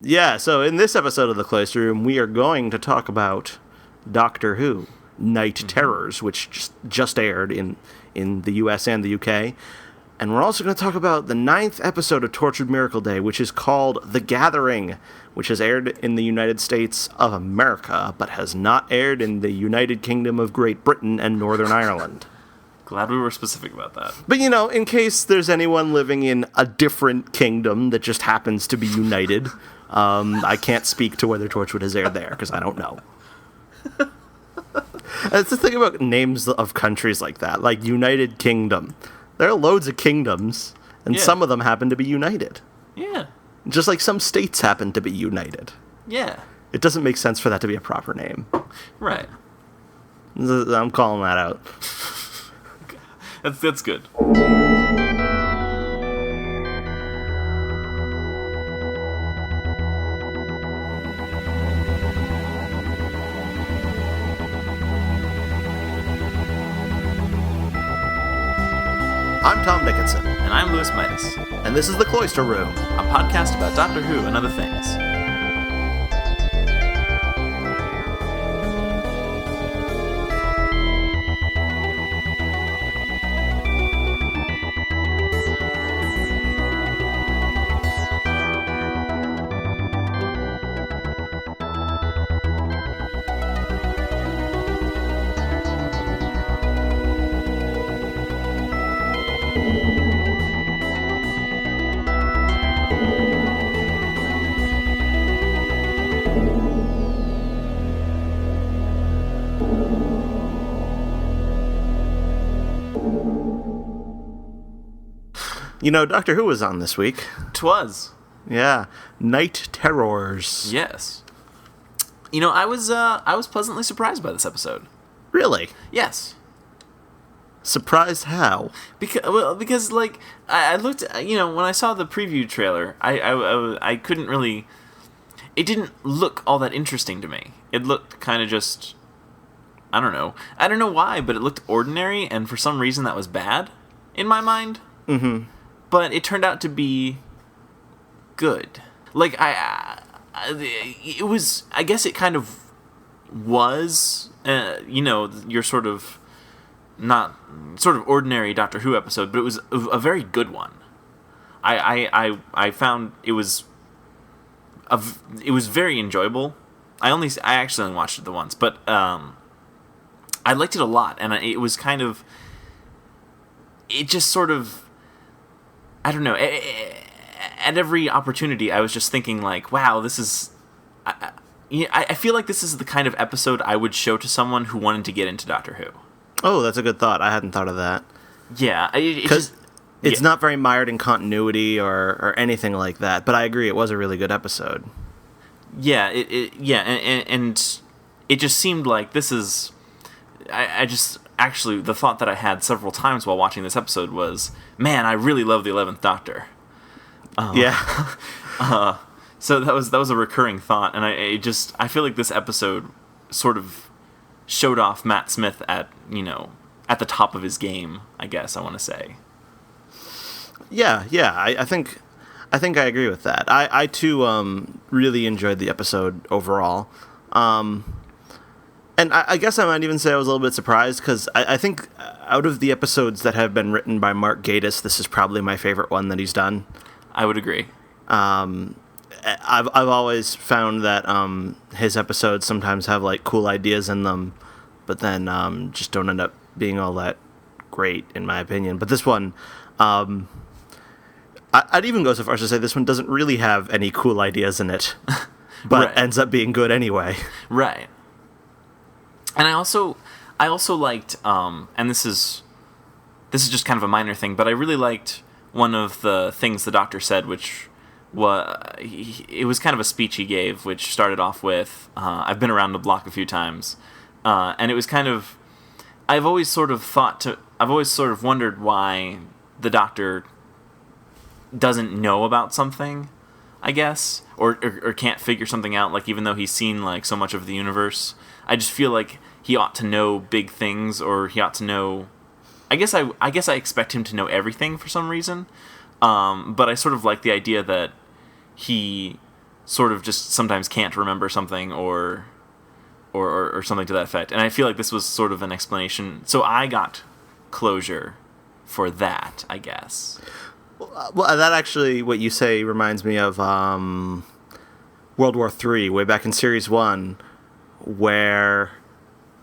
Yeah, so in this episode of the Cloister Room, we are going to talk about Doctor Who, Night Terrors, which just aired in the US and the UK. And we're also going to talk about the 9th episode of Torchwood Miracle Day, which is called The Gathering, which has aired in the United States of America, but has not aired in the United Kingdom of Great Britain and Northern Ireland. Glad we were specific about that. But, you know, in case there's anyone living in a different kingdom that just happens to be united, I can't speak to whether Torchwood has aired there, because I don't know. That's the thing about names of countries like that, like United Kingdom. There are loads of kingdoms, and some of them happen to be united. Yeah. Just like some states happen to be united. Yeah. It doesn't make sense for that to be a proper name. Right. I'm calling that out. That's good. I'm Tom Dickinson. And I'm Louis Midas. And this is The Cloister Room, a podcast about Doctor Who and other things. You know, Doctor Who was on this week. 'Twas. Yeah. Night Terrors. Yes. You know, I was pleasantly surprised by this episode. Really? Yes. Surprised how? Because like, I looked, you know, when I saw the preview trailer, I couldn't really, it didn't look all that interesting to me. It looked kind of just, I don't know why, but it looked ordinary, and for some reason that was bad in my mind. Mm-hmm. But it turned out to be good. Like, it was, I guess it kind of was, you know, your sort of ordinary Doctor Who episode, but it was a very good one. I found it was very enjoyable. I actually only watched it the once, but I liked it a lot, and it was kind of, it just sort of, I don't know, at every opportunity I was just thinking like, wow, this is, I feel like this is the kind of episode I would show to someone who wanted to get into Doctor Who. Oh, that's a good thought. I hadn't thought of that. Yeah. Because it's not very mired in continuity or anything like that, but I agree, it was a really good episode. Yeah, and it just seemed like this is, I just, actually, the thought that I had several times while watching this episode was, man, I really love the 11th Doctor. Yeah. So that was a recurring thought, and I feel like this episode sort of showed off Matt Smith at the top of his game, I guess I want to say. Yeah, I think I agree with that. I too really enjoyed the episode overall. And I guess I might even say I was a little bit surprised, because I think out of the episodes that have been written by Mark Gatiss, this is probably my favorite one that he's done. I would agree. I've always found that his episodes sometimes have like cool ideas in them, but then just don't end up being all that great, in my opinion. But this one, I'd even go so far as to say this one doesn't really have any cool ideas in it, but right. Ends up being good anyway. Right. And I also liked, and this is just kind of a minor thing, but I really liked one of the things the Doctor said, which it was kind of a speech he gave, which started off with, I've been around the block a few times, and it was kind of, I've always sort of wondered why the Doctor doesn't know about something, I guess, or can't figure something out, like, even though he's seen like so much of the universe. I just feel like he ought to know big things, or he ought to know, I guess I expect him to know everything for some reason, but I sort of like the idea that he sort of just sometimes can't remember something or something to that effect. And I feel like this was sort of an explanation. So I got closure for that, I guess. Well, that actually, what you say reminds me of World War III, way back in Series 1, where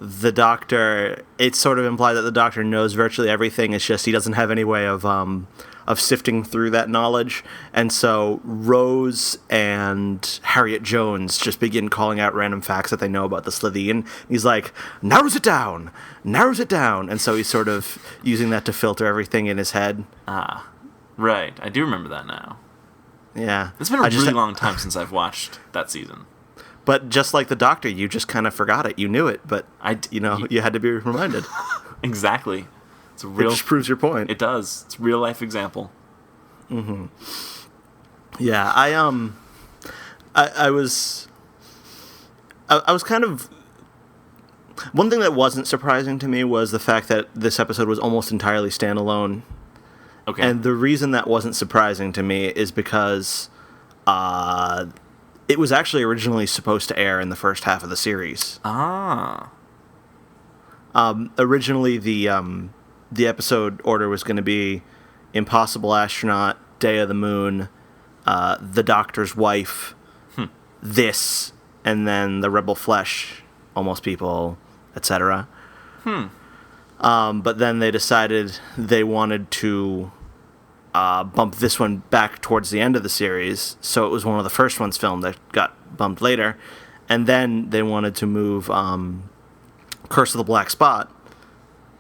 the Doctor, it's sort of implied that the Doctor knows virtually everything, it's just he doesn't have any way of sifting through that knowledge. And so Rose and Harriet Jones just begin calling out random facts that they know about the Slithian. He's like, narrows it down. And so he's sort of using that to filter everything in his head. Ah, right. I do remember that now. Yeah. It's been a really long time since I've watched that season. But just like the Doctor, you just kind of forgot it. You knew it, but you had to be reminded. Exactly. It just proves your point. It does. It's a real life example. Mm-hmm. Yeah, I was kind of. One thing that wasn't surprising to me was the fact that this episode was almost entirely standalone. Okay. And the reason that wasn't surprising to me is because it was actually originally supposed to air in the first half of the series. Ah. Originally, the episode order was going to be Impossible Astronaut, Day of the Moon, The Doctor's Wife, This, and then The Rebel Flesh, Almost People, etc. But then they decided they wanted to bump this one back towards the end of the series, so it was one of the first ones filmed that got bumped later. And then they wanted to move Curse of the Black Spot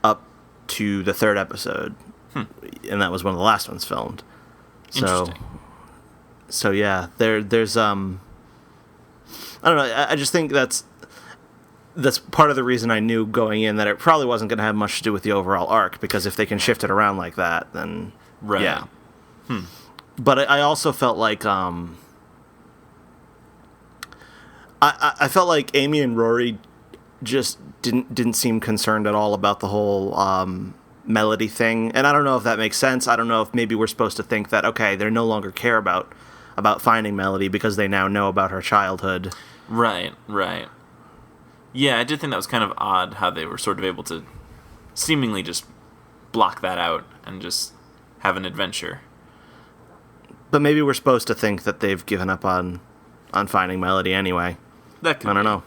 up to the third episode, and that was one of the last ones filmed. So yeah, there's I don't know. I just think that's part of the reason I knew going in that it probably wasn't going to have much to do with the overall arc, because if they can shift it around like that, then right. Yeah. But I also felt like I felt like Amy and Rory just didn't seem concerned at all about the whole melody thing, and I don't know if that makes sense. I don't know if maybe we're supposed to think that, okay, they no longer care about finding Melody because they now know about her childhood. Right. Yeah, I did think that was kind of odd how they were sort of able to seemingly just block that out and just have an adventure. But maybe we're supposed to think that they've given up on finding Melody anyway. That could I don't know.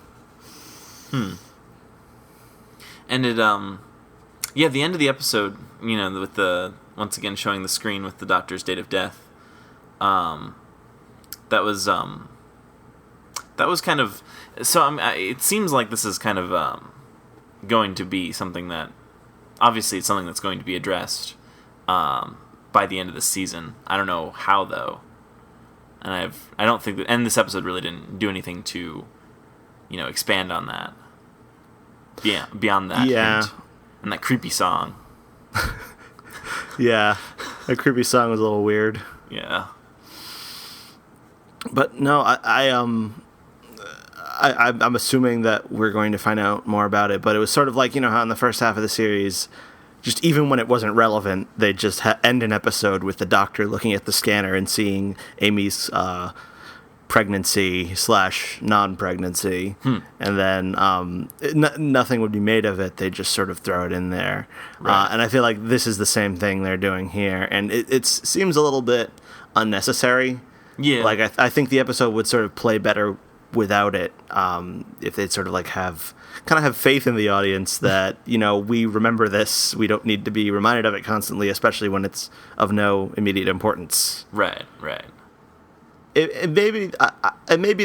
And it, the end of the episode, with the, once again showing the screen with the Doctor's date of death, that was kind of, so it seems like this is kind of going to be something that, obviously it's something that's going to be addressed by the end of the season. I don't know how, though. And I don't think that, and this episode really didn't do anything to, expand on that. Yeah, beyond that. Yeah. And that creepy song. Yeah, that creepy song was a little weird. Yeah. But no, I'm assuming that we're going to find out more about it. But it was sort of like, how in the first half of the series, just even when it wasn't relevant, they just end an episode with the Doctor looking at the scanner and seeing Amy's pregnancy / non-pregnancy, and then nothing would be made of it. They just sort of throw it in there. Right. And I feel like this is the same thing they're doing here, and it seems a little bit unnecessary. Yeah. Like, I think the episode would sort of play better without it, if they'd sort of like have faith in the audience that, we remember this, we don't need to be reminded of it constantly, especially when it's of no immediate importance. Right. It may be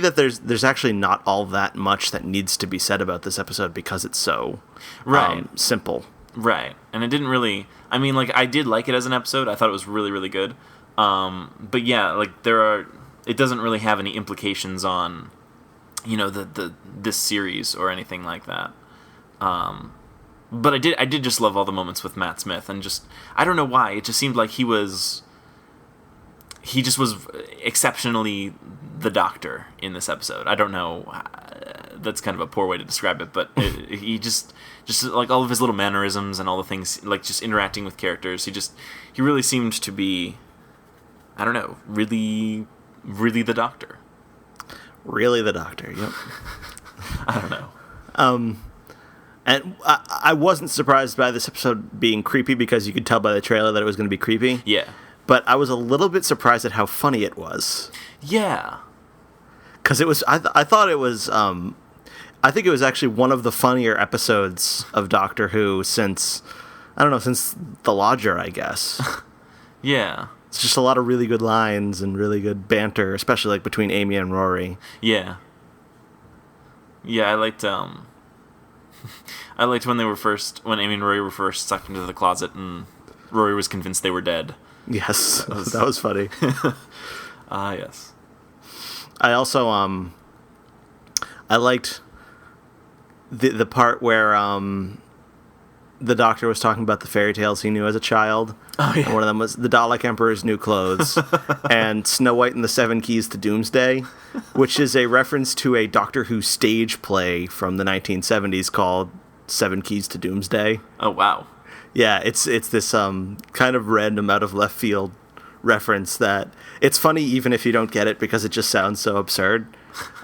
that there's actually not all that much that needs to be said about this episode because it's so simple. Right. And it didn't really, I did like it as an episode. I thought it was really, really good. But yeah, it doesn't really have any implications on, this series or anything like that. But I did just love all the moments with Matt Smith, and just, I don't know why, it just seemed like he just was exceptionally the Doctor in this episode. I don't know, that's kind of a poor way to describe it, but he just like all of his little mannerisms and all the things, like just interacting with characters, he really seemed to be, I don't know, really, really the Doctor. Really, the Doctor? Yep. I don't know. And I wasn't surprised by this episode being creepy because you could tell by the trailer that it was going to be creepy. Yeah. But I was a little bit surprised at how funny it was. Yeah. Because it was, I thought it was, I think it was actually one of the funnier episodes of Doctor Who since The Lodger, I guess. Yeah. It's just a lot of really good lines and really good banter, especially like between Amy and Rory. Yeah. Yeah, I liked when Amy and Rory were first sucked into the closet and Rory was convinced they were dead. Yes, that was funny. Yes. I also I liked the part where the Doctor was talking about the fairy tales he knew as a child. Oh, yeah. And one of them was The Dalek Emperor's New Clothes and Snow White and the Seven Keys to Doomsday, which is a reference to a Doctor Who stage play from the 1970s called Seven Keys to Doomsday. Oh, wow. Yeah, it's this kind of random out of left field reference that it's funny even if you don't get it because it just sounds so absurd.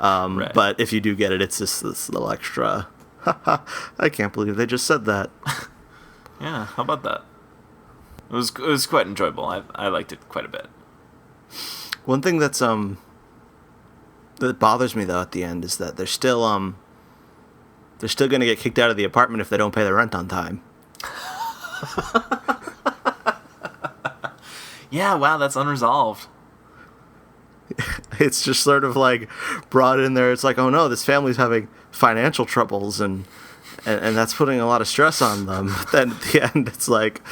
Right. But if you do get it, it's just this little extra. I can't believe they just said that. Yeah, how about that? It was quite enjoyable. I liked it quite a bit. One thing that bothers me though at the end is that they're still going to get kicked out of the apartment if they don't pay the rent on time. Yeah, wow, that's unresolved. It's just sort of like brought in there. It's like, oh no, this family's having financial troubles and that's putting a lot of stress on them. But then at the end, it's like,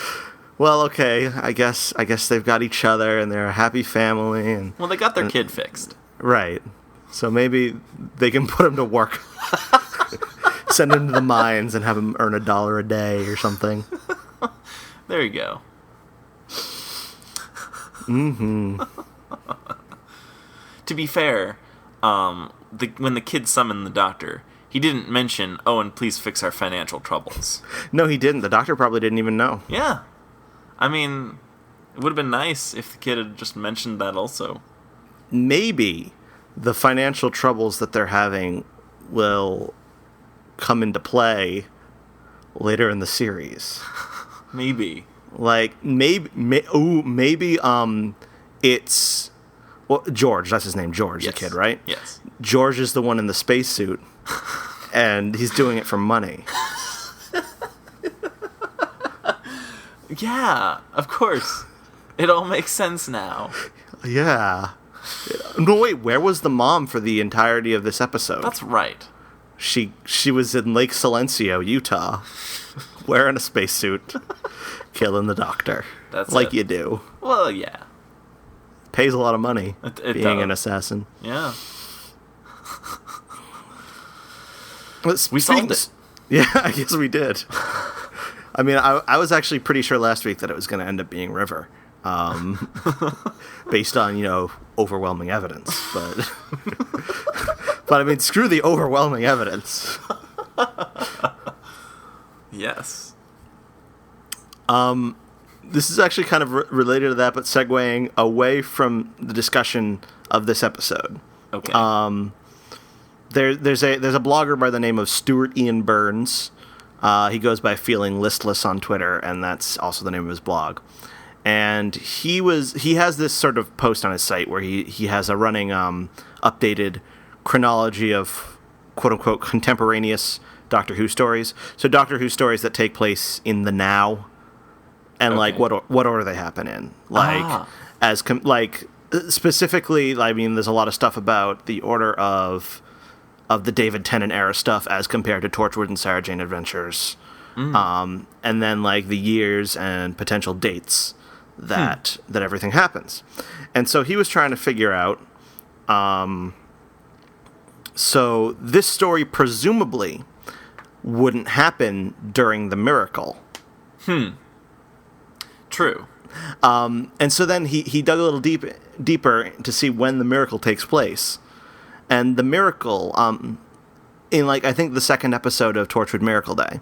well, okay, I guess they've got each other and they're a happy family. And well, they got their kid fixed. Right. So maybe they can put him to work. Send him to the mines and have him earn $1 a day or something. There you go. Mm-hmm. To be fair, when the kid summoned the Doctor, he didn't mention, "Oh, and please fix our financial troubles." No, he didn't. The Doctor probably didn't even know. Yeah. I mean, it would have been nice if the kid had just mentioned that also. Maybe the financial troubles that they're having will come into play later in the series. Maybe. Like, maybe it's... Well, George, that's his name, George, Yes. the kid, right? Yes. George is the one in the spacesuit, and he's doing it for money. Yeah, of course. It all makes sense now. Yeah. No, wait, where was the mom for the entirety of this episode? That's right. She was in Lake Silencio, Utah, wearing a spacesuit, killing the Doctor. That's like it. you do. Well, yeah. Pays a lot of money It being does. an assassin. Yeah. We solved it. Yeah, I guess we did. I mean, I was actually pretty sure last week that it was going to end up being River, based on, overwhelming evidence. But, but I mean, screw the overwhelming evidence. Yes. This is actually kind of related to that, but segueing away from the discussion of this episode. Okay. There's a blogger by the name of Stuart Ian Burns. He goes by Feeling Listless on Twitter, and that's also the name of his blog. And he has this sort of post on his site where he has a running updated chronology of quote unquote contemporaneous Doctor Who stories. So Doctor Who stories that take place in the now, and Okay. like what order they happen in, like specifically. I mean, there's a lot of stuff about the order of the David Tennant era stuff as compared to Torchwood and Sarah Jane Adventures. And then like the years and potential dates that everything happens. And so he was trying to figure out, so this story presumably wouldn't happen during the miracle. True. And so then he dug a little deeper to see when the miracle takes place. And the miracle, in like I think the second episode of Torchwood Miracle Day,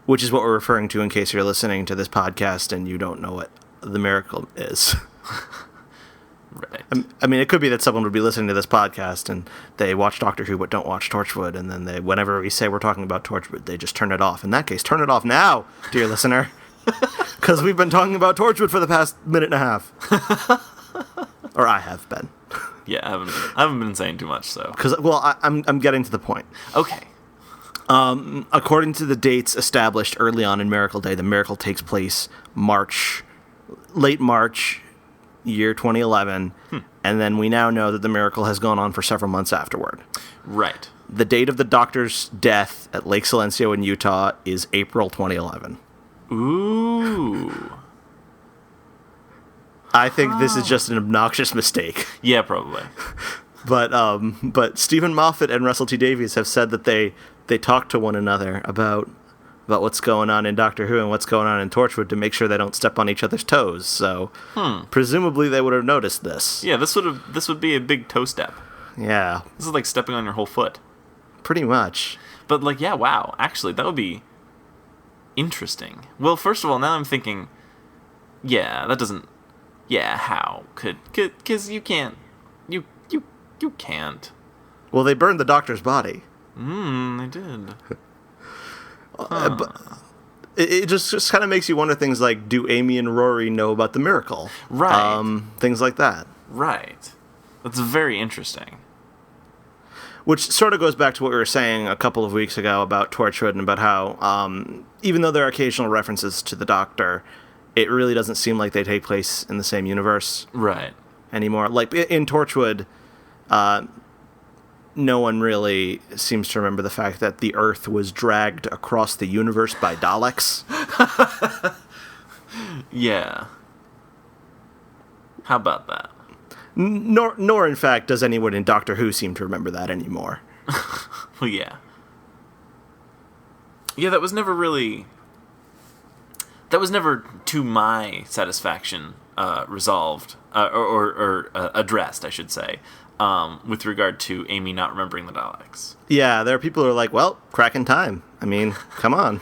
which is what we're referring to in case you're listening to this podcast and you don't know what the miracle is. Right. I mean, it could be that someone would be listening to this podcast and they watch Doctor Who but don't watch Torchwood, and then whenever we say we're talking about Torchwood, they just turn it off. In that case, turn it off now, dear listener, because we've been talking about Torchwood for the past minute and a half. Or I have been. Yeah, I haven't been saying too much, so. Because, I'm getting to the point. Okay. According to the dates established early on in Miracle Day, the miracle takes place late March, year 2011, and then we now know that the miracle has gone on for several months afterward. Right. The date of the Doctor's death at Lake Silencio in Utah is April 2011. Ooh. I think this is just an obnoxious mistake. Yeah, probably. But Stephen Moffat and Russell T Davies have said that they talk to one another about what's going on in Doctor Who and what's going on in Torchwood to make sure they don't step on each other's toes. So presumably they would have noticed this. Yeah, this would be a big toe step. Yeah, This is like stepping on your whole foot. pretty much. But like, yeah, wow. Actually, that would be interesting. Well, first of all, now I'm thinking, yeah, that doesn't. Yeah, how could? Because you can't. You can't. Well, they burned the Doctor's body. They did. But it just kind of makes you wonder things like, do Amy and Rory know about the miracle? Right. Things like that. Right. That's very interesting. Which sort of goes back to what we were saying a couple of weeks ago about Torchwood and about how, even though there are occasional references to the Doctor, it really doesn't seem like they take place in the same universe Right. anymore. Like, in Torchwood, no one really seems to remember the fact that the Earth was dragged across the universe by Daleks. Yeah. How about that? Nor, in fact, does anyone in Doctor Who seem to remember that anymore. Well, yeah. Yeah, that was never to my satisfaction resolved or addressed, I should say, with regard to Amy not remembering the Daleks. Yeah, there are people who are like, well, crack in time. I mean, come on.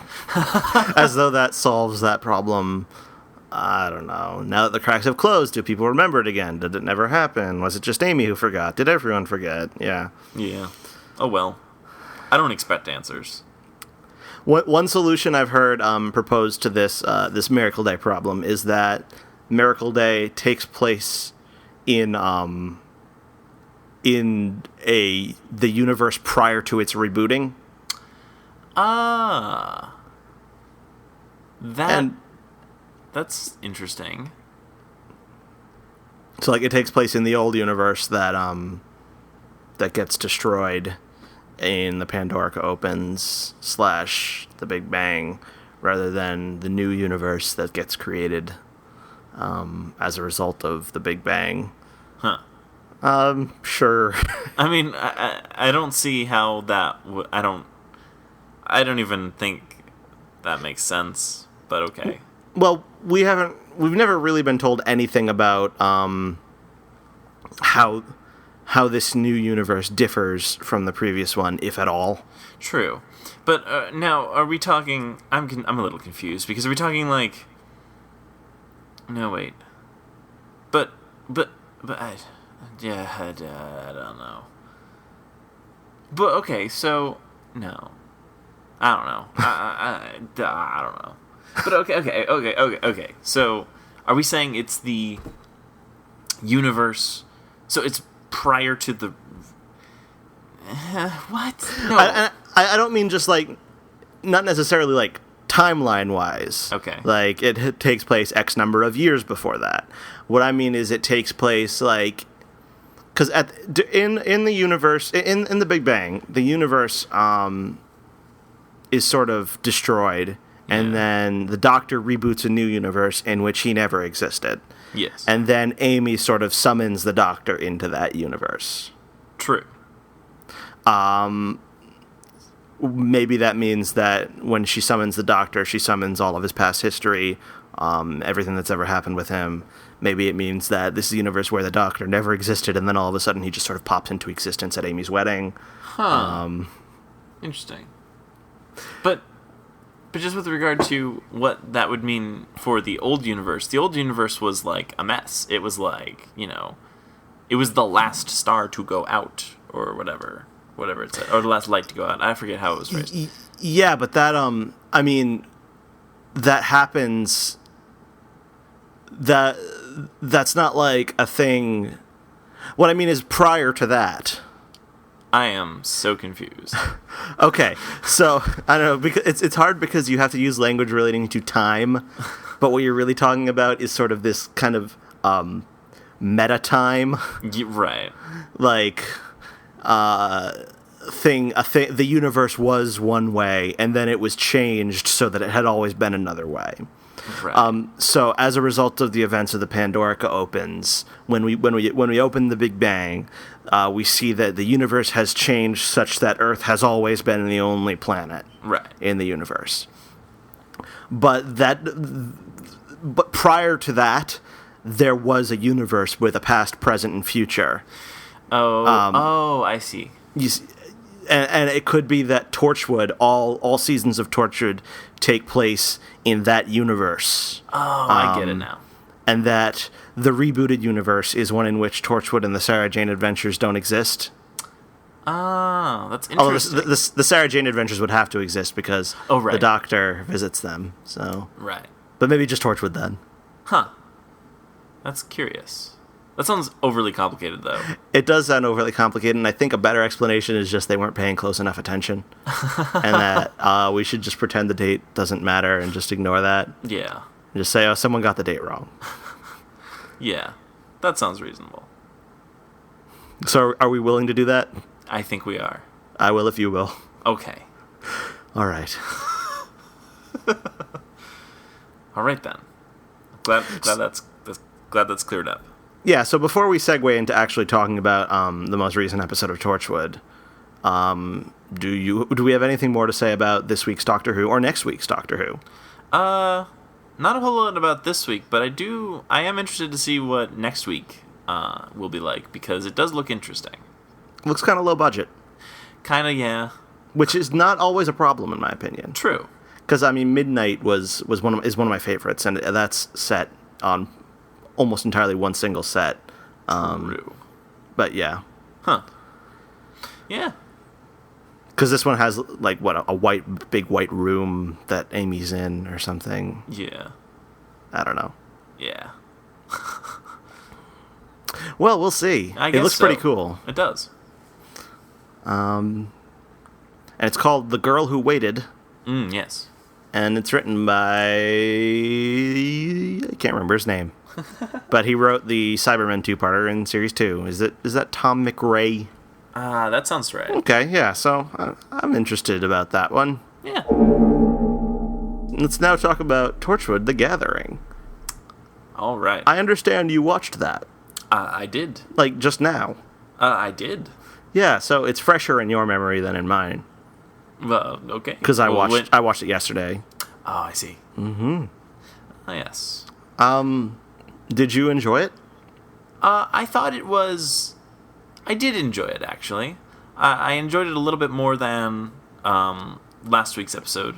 As though that solves that problem. I don't know. Now that the cracks have closed, do people remember it again? Did it never happen? Was it just Amy who forgot? Did everyone forget? Yeah. Yeah. Oh, well. I don't expect answers. One solution I've heard proposed to this Miracle Day problem is that Miracle Day takes place in the universe prior to its rebooting. That's interesting. So, like, it takes place in the old universe that gets destroyed in the Pandorica Opens / the Big Bang, rather than the new universe that gets created as a result of the Big Bang. Huh. Sure. I mean, I don't see how that I don't even think that makes sense, but okay. Well, we've never really been told anything about how this new universe differs from the previous one, if at all. True. But now, are we talking... I'm a little confused, because are we talking like... No, wait. But I don't know. But, okay, so... No. I don't know. I don't know. But okay. So, are we saying it's the universe... So it's prior to the... what? No. I don't mean just, like, not necessarily, like, timeline-wise. Okay. Like, it takes place X number of years before that. What I mean is it takes place, like... Because in the universe... In the Big Bang, the universe is sort of destroyed... And then the Doctor reboots a new universe in which he never existed. Yes. And then Amy sort of summons the Doctor into that universe. True. Maybe that means that when she summons the Doctor, she summons all of his past history, everything that's ever happened with him. Maybe it means that this is a universe where the Doctor never existed, and then all of a sudden he just sort of pops into existence at Amy's wedding. Huh. Interesting. But just with regard to what that would mean for the old universe was like a mess. It was like, it was the last star to go out, or whatever it said, or the last light to go out. I forget how it was phrased. Yeah, but that I mean, that happens. That's not like a thing. What I mean is prior to that. I am so confused. Okay, so I don't know, because it's hard because you have to use language relating to time, but what you're really talking about is sort of this kind of meta time, Right? like the universe was one way and then it was changed so that it had always been another way. Right. So as a result of the events of the Pandorica opens, when we open the Big Bang, we see that the universe has changed such that Earth has always been the only planet in the universe. But prior to that, there was a universe with a past, present, and future. I see. And it could be that Torchwood, all seasons of Torchwood take place in that universe. Oh, I get it now. And that the rebooted universe is one in which Torchwood and the Sarah Jane Adventures don't exist. Oh, that's interesting. Although the Sarah Jane Adventures would have to exist because the Doctor visits them. So right. But maybe just Torchwood then. Huh. That's curious. That sounds overly complicated, though. It does sound overly complicated, and I think a better explanation is just they weren't paying close enough attention. And that we should just pretend the date doesn't matter and just ignore that. Yeah. And just say, oh, someone got the date wrong. Yeah. That sounds reasonable. So are we willing to do that? I think we are. I will if you will. Okay. All right. All right, then. Glad that's cleared up. Yeah, so before we segue into actually talking about the most recent episode of Torchwood, do we have anything more to say about this week's Doctor Who or next week's Doctor Who? Not a whole lot about this week, but I am interested to see what next week will be like, because it does look interesting. Looks kind of low budget. Kind of, yeah. Which is not always a problem in my opinion. True. Because I mean, Midnight is one of my favorites, and that's set on almost entirely one single set. True. But yeah. Huh. Yeah. Because this one has like a big white room that Amy's in or something. Yeah. I don't know. Yeah. Well, we'll see. I guess it looks so. pretty cool. It does. And it's called The Girl Who Waited. Yes. And it's written by... I can't remember his name. But he wrote the Cybermen two-parter in Series 2. Is that Tom McRae? That sounds right. Okay, yeah, so I'm interested about that one. Yeah. Let's now talk about Torchwood, The Gathering. All right. I understand you watched that. I did. Like, just now. I did. Yeah, so it's fresher in your memory than in mine. Well, okay. Because I watched it yesterday. Oh, I see. Mm-hmm. Oh, yes. Did you enjoy it? I thought it was... I did enjoy it, actually. I enjoyed it a little bit more than last week's episode,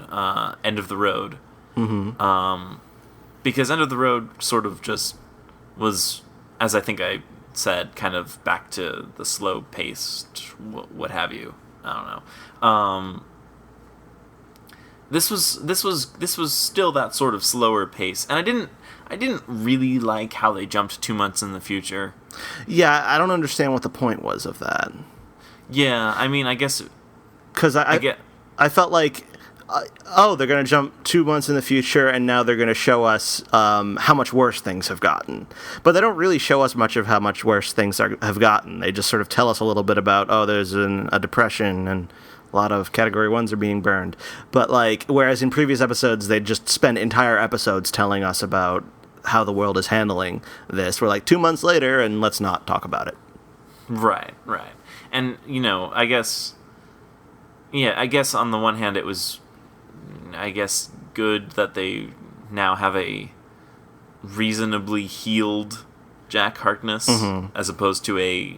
End of the Road. Mm-hmm. Because End of the Road sort of just was, as I think I said, kind of back to the slow-paced, what have you. I don't know. This was still that sort of slower pace, and I didn't really like how they jumped 2 months in the future. Yeah, I don't understand what the point was of that. Yeah, I mean, I guess because I felt like, they're going to jump 2 months in the future, and now they're going to show us how much worse things have gotten. But they don't really show us much of how much worse things have gotten. They just sort of tell us a little bit about, there's a depression, and a lot of Category 1s are being burned. But, like, whereas in previous episodes, they just spend entire episodes telling us about how the world is handling this. We're like, 2 months later, and let's not talk about it. Right. And, I guess on the one hand it was, good that they now have a reasonably healed Jack Harkness, as opposed to a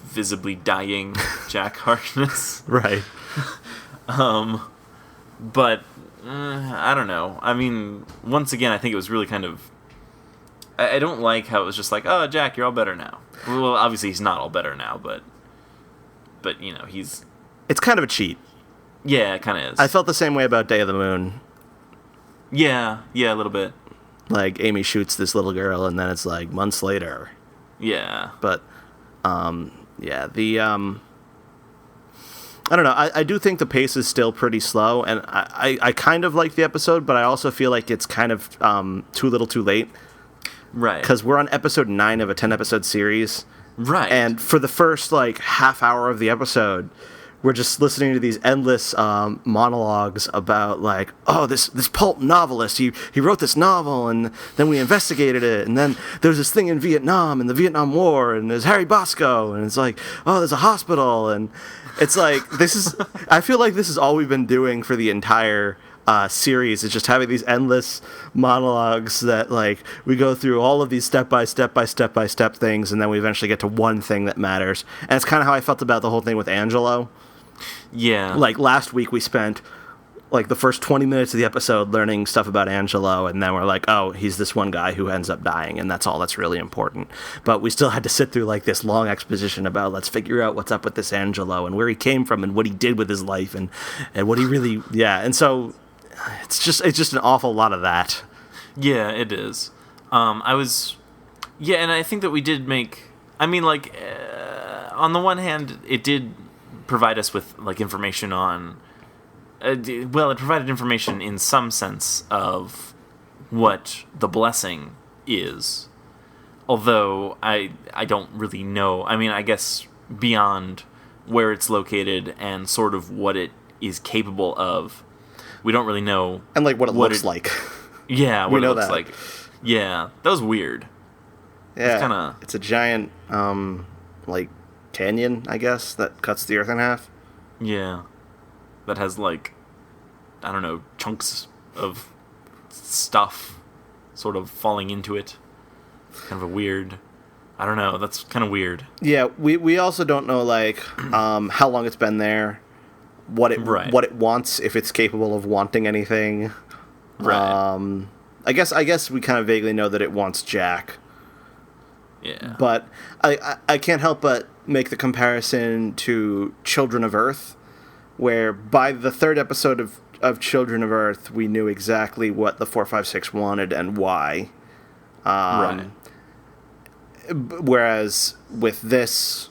visibly dying Jack Harkness. Right. But I don't know. I mean, once again, I think it was really kind of... I don't like how it was just like, oh, Jack, you're all better now. Well, obviously he's not all better now, but he's... It's kind of a cheat. Yeah, it kind of is. I felt the same way about Day of the Moon. Yeah, a little bit. Like, Amy shoots this little girl, and then it's like months later. Yeah. But, I don't know. I do think the pace is still pretty slow, and I kind of like the episode, but I also feel like it's kind of too little too late. Right. Because we're on episode 9 of a 10-episode series. Right. And for the first, half hour of the episode, we're just listening to these endless monologues about, this pulp novelist, he wrote this novel, and then we investigated it, and then there's this thing in Vietnam, and the Vietnam War, and there's Harry Bosco, and it's like, oh, there's a hospital, and it's like, I feel like this is all we've been doing for the entire series, is just having these endless monologues that, we go through all of these step by step things, and then we eventually get to one thing that matters. And it's kind of how I felt about the whole thing with Angelo. Yeah. Last week we spent the first 20 minutes of the episode learning stuff about Angelo, and then we're like, oh, he's this one guy who ends up dying, and that's all that's really important. But we still had to sit through this long exposition about, let's figure out what's up with this Angelo and where he came from and what he did with his life and what he really, and so it's just an awful lot of that. Yeah, it is. And I think that we did make, on the one hand, it did provide us with information on, it provided information in some sense of what the blessing is, although I don't really know. I guess beyond where it's located and sort of what it is capable of, we don't really know. And what it looks like. Yeah, what it looks like. Yeah, that was weird. Yeah, it's a giant canyon, I guess, that cuts the earth in half. Yeah, that has I don't know, chunks of stuff sort of falling into it. Kind of a weird, I don't know, that's kind of weird. Yeah, we also don't know how long it's been there, what it wants, if it's capable of wanting anything. Right. I guess we kind of vaguely know that it wants Jack. Yeah. But I can't help but make the comparison to Children of Earth, where by the third episode of Children of Earth, we knew exactly what the 456 wanted and why. Right. Whereas with this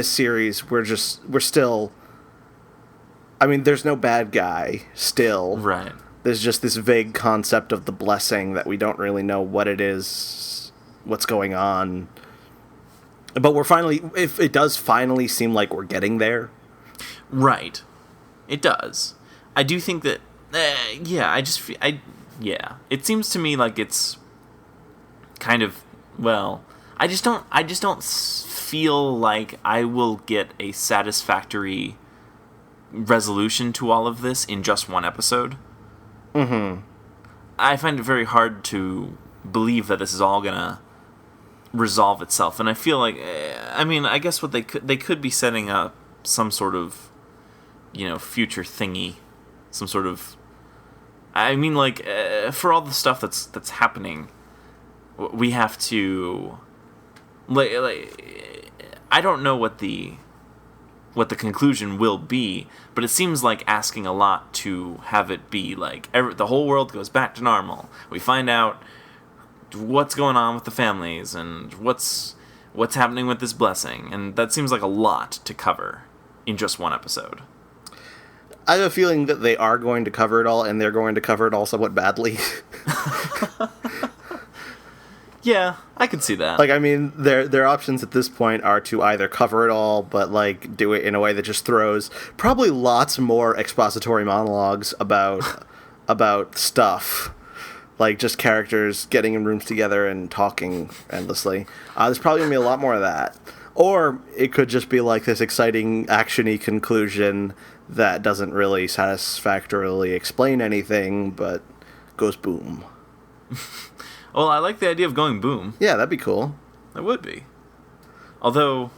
series, we're still, there's no bad guy still. Right. There's just this vague concept of the blessing that we don't really know what it is, what's going on. But it does finally seem like we're getting there. Right. It does. I do think that, it seems to me like it's kind of, I just don't feel like I will get a satisfactory resolution to all of this in just one episode. Mm-hmm. I find it very hard to believe that this is all gonna resolve itself, and I feel like, I guess what they could be setting up some sort of, future thingy, some sort of, for all the stuff that's happening, we have to, I don't know what the conclusion will be, but it seems like asking a lot to have it be the whole world goes back to normal. We find out what's going on with the families and what's happening with this blessing, and that seems like a lot to cover in just one episode. I have a feeling that they are going to cover it all, and they're going to cover it all somewhat badly. Yeah, I could see that. Their options at this point are to either cover it all, but do it in a way that just throws probably lots more expository monologues about stuff, just characters getting in rooms together and talking endlessly. There's probably gonna be a lot more of that, or it could just be this exciting action-y conclusion that doesn't really satisfactorily explain anything, but goes boom. Well, I like the idea of going boom. Yeah, that'd be cool. That would be. Although,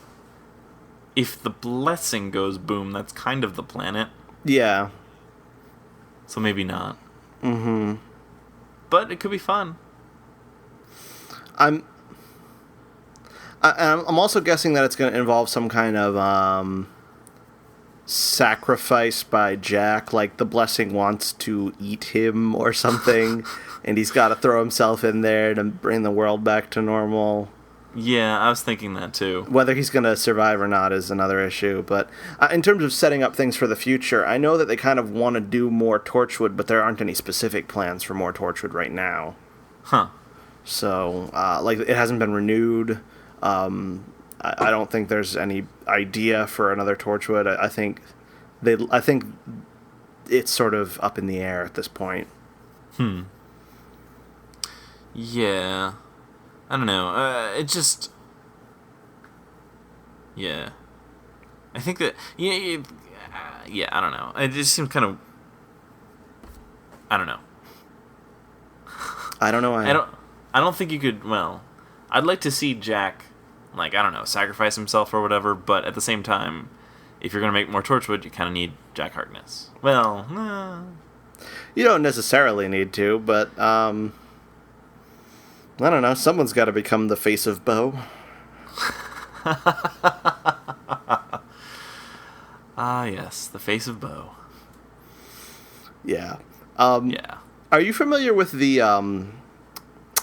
if the blessing goes boom, that's kind of the planet. Yeah. So maybe not. Mm-hmm. But it could be fun. I'm also guessing that it's going to involve some kind of sacrifice by Jack, like the blessing wants to eat him or something, and he's got to throw himself in there to bring the world back to normal. Yeah, I was thinking that too. Whether he's going to survive or not is another issue, but in terms of setting up things for the future, I know that they kind of want to do more Torchwood, but there aren't any specific plans for more Torchwood right now. Huh. So, like, it hasn't been renewed. I don't think there's any idea for another Torchwood. I think it's sort of up in the air at this point. Yeah. I don't know. It just... Yeah. I think that... Yeah, I don't know. It just seems kind of... I don't know. I don't know. I don't think you could... Well, I'd like to see Jack, like, I don't know, sacrifice himself or whatever, but at the same time, if you're going to make more Torchwood, you kind of need Jack Harkness. Well, You don't necessarily need to, but, I don't know. Someone's got to become the face of Bo. Yes, the face of Bo. Yeah. Yeah. Are you familiar with the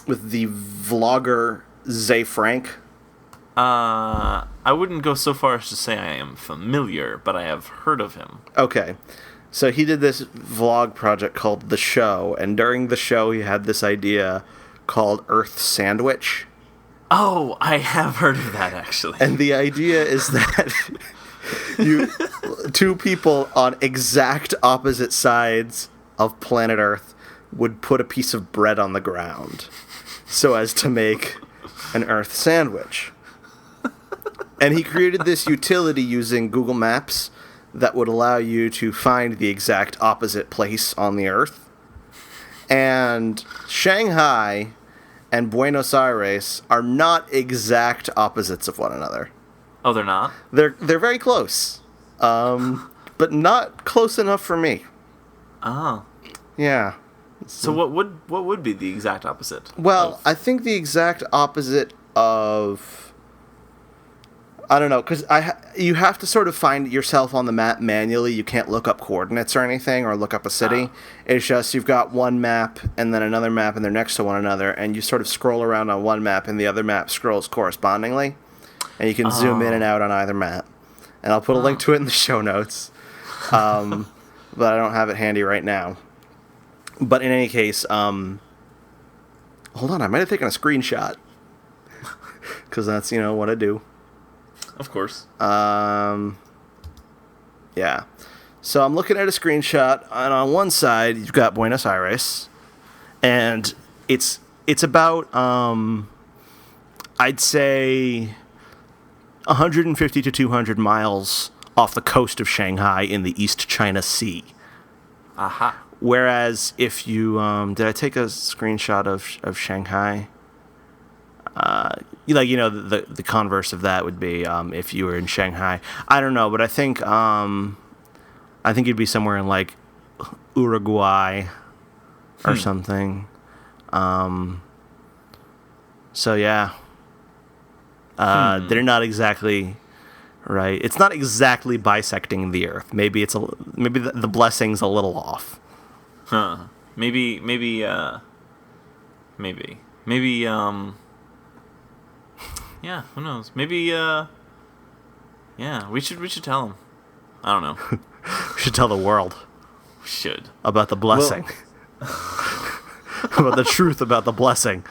vlogger Zay Frank? I wouldn't go so far as to say I am familiar, but I have heard of him. Okay. So he did this vlog project called The Show, and during the show he had this idea called Earth Sandwich. Oh, I have heard of that, actually. And the idea is that two people on exact opposite sides of planet Earth would put a piece of bread on the ground so as to make an Earth sandwich. And he created this utility using Google Maps that would allow you to find the exact opposite place on the Earth. And Shanghai and Buenos Aires are not exact opposites of one another. Oh, they're not? They're very close, but not close enough for me. Oh. Yeah. So what would be the exact opposite? Well, I think the exact opposite of... I don't know, because you have to sort of find yourself on the map manually. You can't look up coordinates or anything, or look up a city. It's just you've got one map and then another map, and they're next to one another, and you sort of scroll around on one map, and the other map scrolls correspondingly, and you can zoom in and out on either map. And I'll put a link to it in the show notes, but I don't have it handy right now. But in any case, hold on, I might have taken a screenshot, because that's, what I do. Of course. Yeah. So I'm looking at a screenshot, and on one side you've got Buenos Aires, and it's about I'd say 150 to 200 miles off the coast of Shanghai in the East China Sea. Aha. Whereas if you did I take a screenshot of Shanghai? The converse of that would be if you were in Shanghai. I don't know, but I think you'd be somewhere in like Uruguay or something. So yeah, they're not exactly right. It's not exactly bisecting the Earth. Maybe the blessing's a little off. Huh. Maybe. Yeah, who knows? Maybe, yeah, we should tell him. I don't know. We should tell the world. We should. About the blessing. About the truth about the blessing.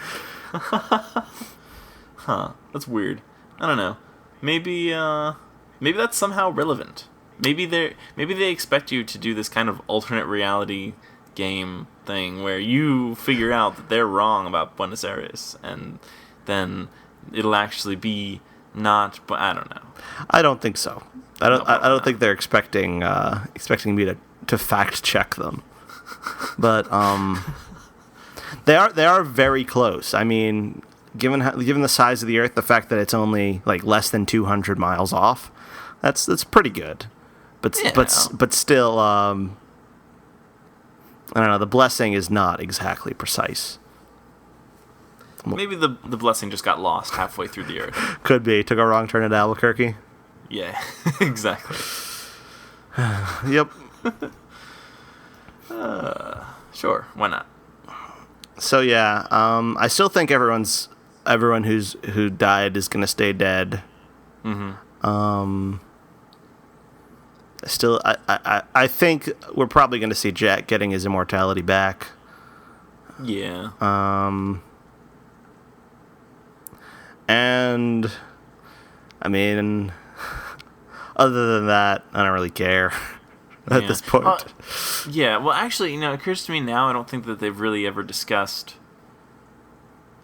Huh. That's weird. I don't know. Maybe that's somehow relevant. Maybe they expect you to do this kind of alternate reality game thing where you figure out that they're wrong about Buenos Aires, and then it'll actually be not, but I don't know. I don't think so. I don't think they're expecting me to fact check them. But they are very close. I mean, given the size of the Earth, the fact that it's only like less than 200 miles off, that's pretty good. But still, I don't know. The blessing is not exactly precise. Maybe the blessing just got lost halfway through the earth. Could be. Took a wrong turn at Albuquerque. Yeah, exactly. Yep. Sure, why not? So yeah, I still think everyone who died is gonna stay dead. Mm-hmm. Still, I think we're probably gonna see Jack getting his immortality back. Yeah. And I mean, other than that, I don't really care at this point. Yeah, well, actually, it occurs to me now, I don't think that they've really ever discussed...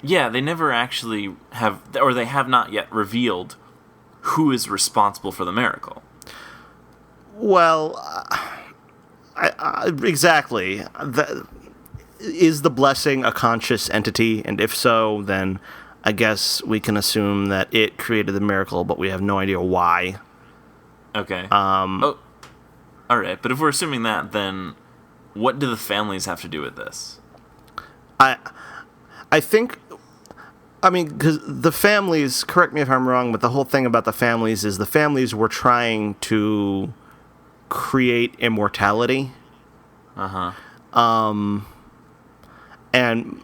Yeah, they never actually have, or they have not yet revealed who is responsible for the miracle. Well, exactly. Is the blessing a conscious entity? And if so, then I guess we can assume that it created the miracle, but we have no idea why. Okay. All right, but if we're assuming that, then what do the families have to do with this? I think, because the families, correct me if I'm wrong, but the whole thing about the families is the families were trying to create immortality. Uh-huh. And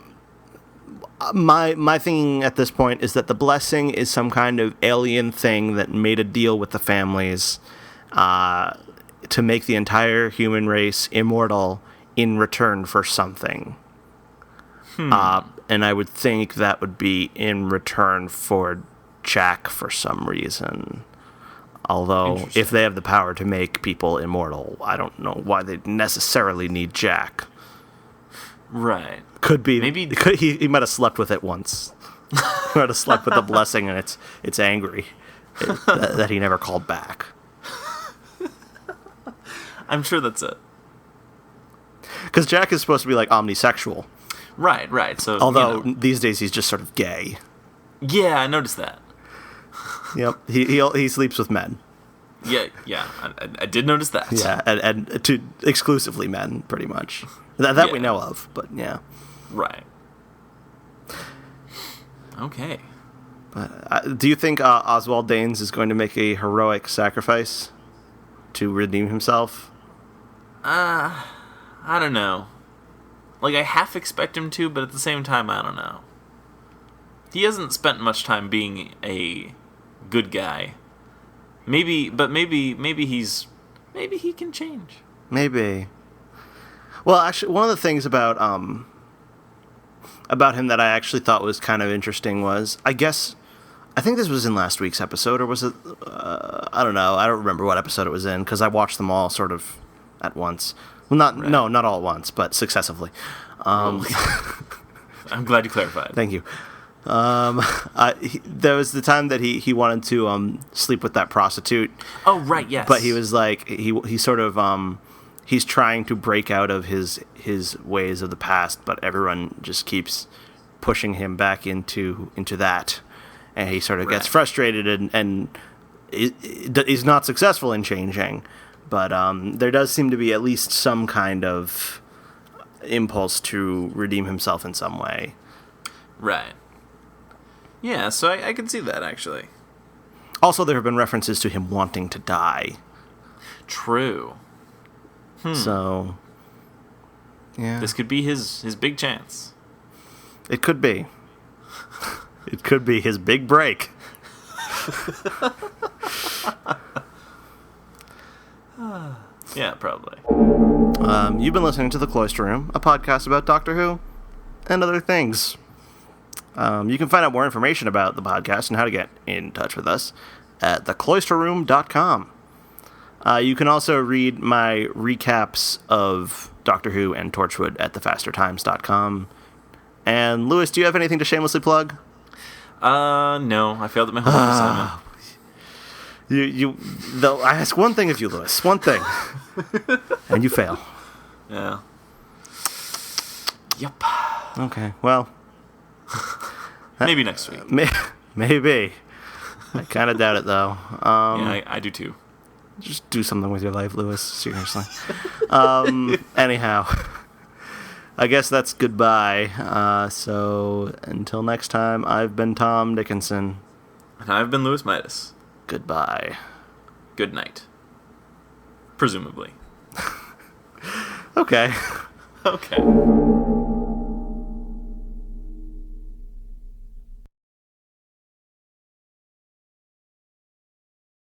my thinking at this point is that the blessing is some kind of alien thing that made a deal with the families to make the entire human race immortal in return for something. And I would think that would be in return for Jack for some reason. Although, if they have the power to make people immortal, I don't know why they necessarily need Jack. Right. Could be. Maybe he might have slept with it once. He might have slept with the blessing, and it's angry that he never called back. I'm sure that's it. Because Jack is supposed to be like omnisexual. Right. So, although these days he's just sort of gay. Yeah, I noticed that. Yep, he sleeps with men. Yeah, I did notice that. Yeah, and to exclusively men, pretty much. That we know of, but yeah. Right. Okay. But do you think Oswald Danes is going to make a heroic sacrifice to redeem himself? I don't know. Like, I half expect him to, but at the same time, I don't know. He hasn't spent much time being a good guy. Maybe he can change. Maybe. Well, actually, one of the things about him that I actually thought was kind of interesting was, I think this was in last week's episode, or was it, I don't know, I don't remember what episode it was in, because I watched them all sort of at once. Well, not all at once, but successively. I'm glad you clarified. Thank you. There was the time that he wanted to sleep with that prostitute. Oh, right, yes. But he was like, he sort of, he's trying to break out of his ways of the past, but everyone just keeps pushing him back into that. And he sort of gets frustrated and he's not successful in changing. But there does seem to be at least some kind of impulse to redeem himself in some way. Right. Yeah, so I can see that, actually. Also, there have been references to him wanting to die. True. So, yeah. This could be his big chance. It could be. It could be his big break. Yeah, probably. You've been listening to The Cloister Room, a podcast about Doctor Who and other things. You can find out more information about the podcast and how to get in touch with us at thecloisterroom.com. You can also read my recaps of Doctor Who and Torchwood at thefastertimes.com. And Lewis, do you have anything to shamelessly plug? No, I failed at my homework assignment. I ask one thing of you, Lewis. One thing. And you fail. Yeah. Yep. Okay, well. Maybe next week. Maybe. I kind of doubt it, though. Yeah, I do too. Just do something with your life, Lewis. Seriously. Anyhow. I guess that's goodbye. So until next time, I've been Tom Dickinson. And I've been Louis Midas. Goodbye. Good night. Presumably. Okay. Okay.